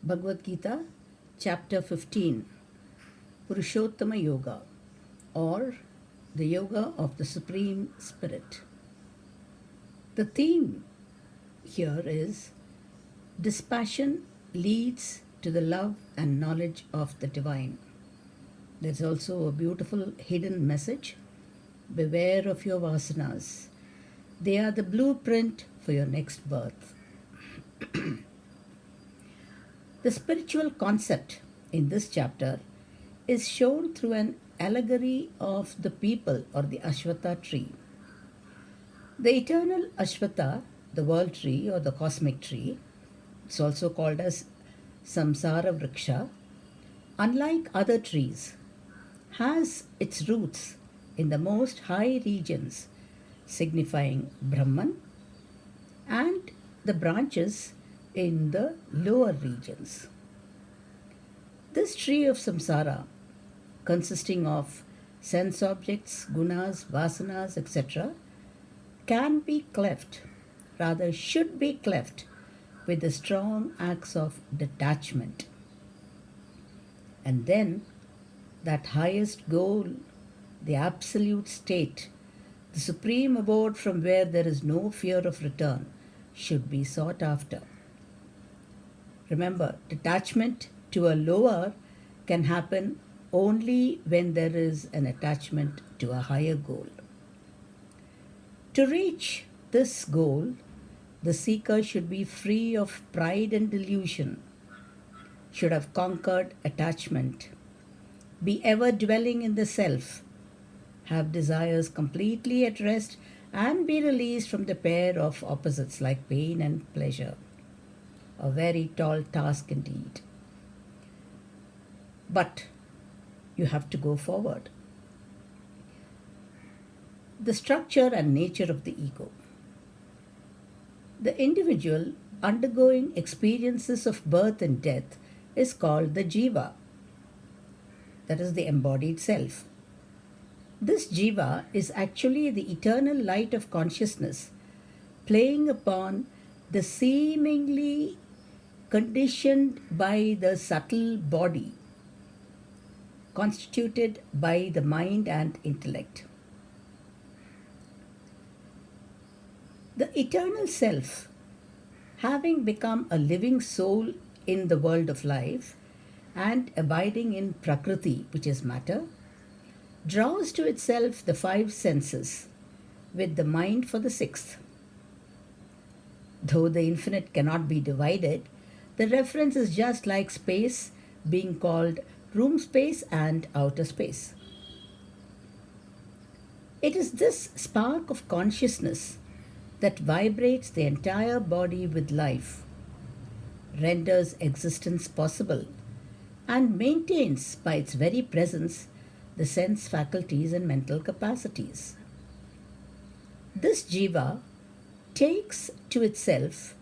Bhagavad Gita, Chapter 15, Purushottama Yoga, or the Yoga of the Supreme Spirit. The theme here is dispassion leads to the love and knowledge of the divine. There's also a beautiful hidden message. Beware of your vasanas. They are the blueprint for your next birth. The spiritual concept in this chapter is shown through an allegory of the people or the Ashwatha tree. The eternal Ashwatha, the world tree or the cosmic tree, it's also called as Samsara Vriksha, unlike other trees, has its roots in the most high regions, signifying Brahman, and the branches in the lower regions. This tree of samsara, consisting of sense objects, gunas, vasanas, etc., can be cleft, rather should be cleft, with the strong acts of detachment. And then that highest goal, the absolute state, the supreme abode from where there is no fear of return, should be sought after. Remember, detachment to a lower can happen only when there is an attachment to a higher goal. To reach this goal, the seeker should be free of pride and delusion, should have conquered attachment, be ever dwelling in the self, have desires completely at rest, and be released from the pair of opposites like pain and pleasure. A very tall task indeed. But you have to go forward. The structure and nature of the ego. The individual undergoing experiences of birth and death is called the jiva, that is the embodied self. This jiva is actually the eternal light of consciousness playing upon the seemingly conditioned by the subtle body, constituted by the mind and intellect. The eternal self, having become a living soul in the world of life and abiding in Prakriti, which is matter, draws to itself the five senses, with the mind for the sixth. Though the infinite cannot be divided, the reference is just like space being called room space and outer space. It is this spark of consciousness that vibrates the entire body with life, renders existence possible, and maintains by its very presence the sense faculties and mental capacities. This jiva takes to itself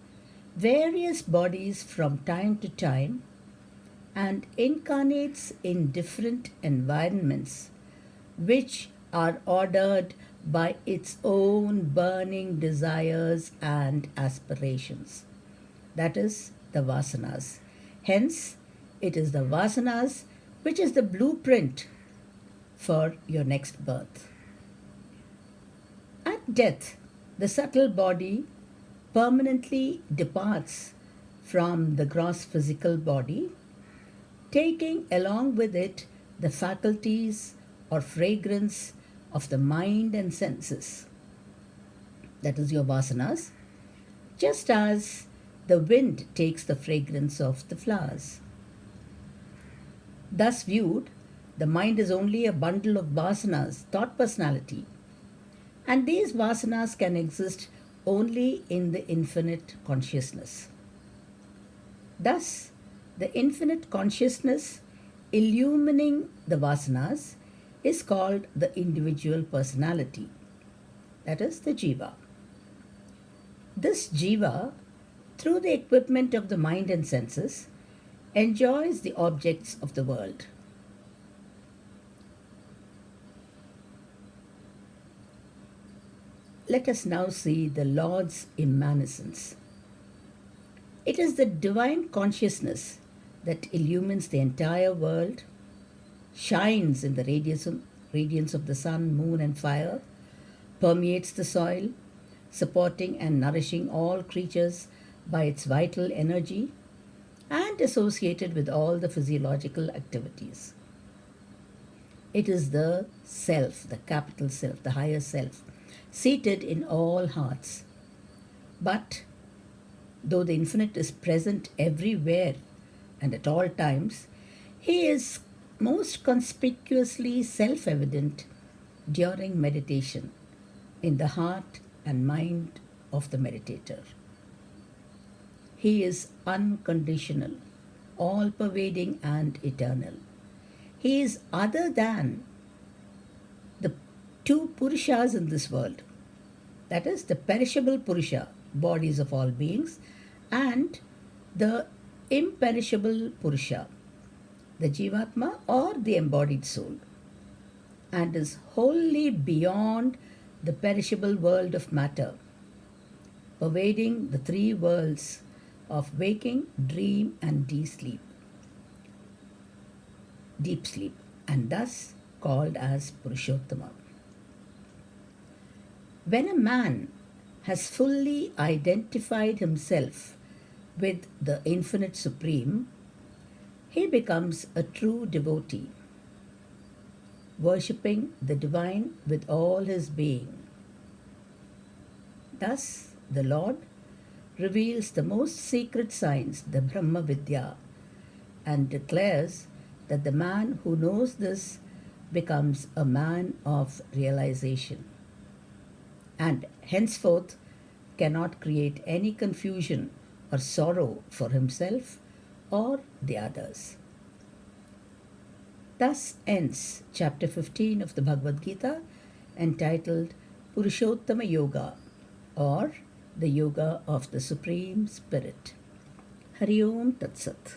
various bodies from time to time and incarnates in different environments which are ordered by its own burning desires and aspirations. That is the vasanas. Hence, it is the vasanas which is the blueprint for your next birth. At death, the subtle body permanently departs from the gross physical body, taking along with it the faculties or fragrance of the mind and senses. That is your vasanas, just as the wind takes the fragrance of the flowers. Thus viewed, the mind is only a bundle of vasanas, thought personality, and these vasanas can exist only in the infinite consciousness. Thus, the infinite consciousness illumining the vasanas is called the individual personality, that is the jiva. This jiva, through the equipment of the mind and senses, enjoys the objects of the world. Let us now see the Lord's immanence. It is the divine consciousness that illumines the entire world, shines in the radiance of the sun, moon, and fire, permeates the soil, supporting and nourishing all creatures by its vital energy, and associated with all the physiological activities. It is the self, the capital self, the higher self, seated in all hearts. But though the infinite is present everywhere and at all times, he is most conspicuously self evident during meditation in the heart and mind of the meditator. He is unconditional, all pervading, and eternal. He is other than the two Purushas in this world, that is, the perishable Purusha, bodies of all beings, and the imperishable Purusha, the Jivatma or the embodied soul, and is wholly beyond the perishable world of matter, pervading the three worlds of waking, dream, and deep sleep, and thus called as Purushottama. When a man has fully identified himself with the Infinite Supreme, he becomes a true devotee, worshipping the Divine with all his being. Thus, the Lord reveals the most secret science, the Brahma Vidya, and declares that the man who knows this becomes a man of realization, and henceforth cannot create any confusion or sorrow for himself or the others. Thus ends chapter 15 of the Bhagavad Gita, entitled Purushottama Yoga, or the Yoga of the Supreme Spirit. Hari Om Tat Sat.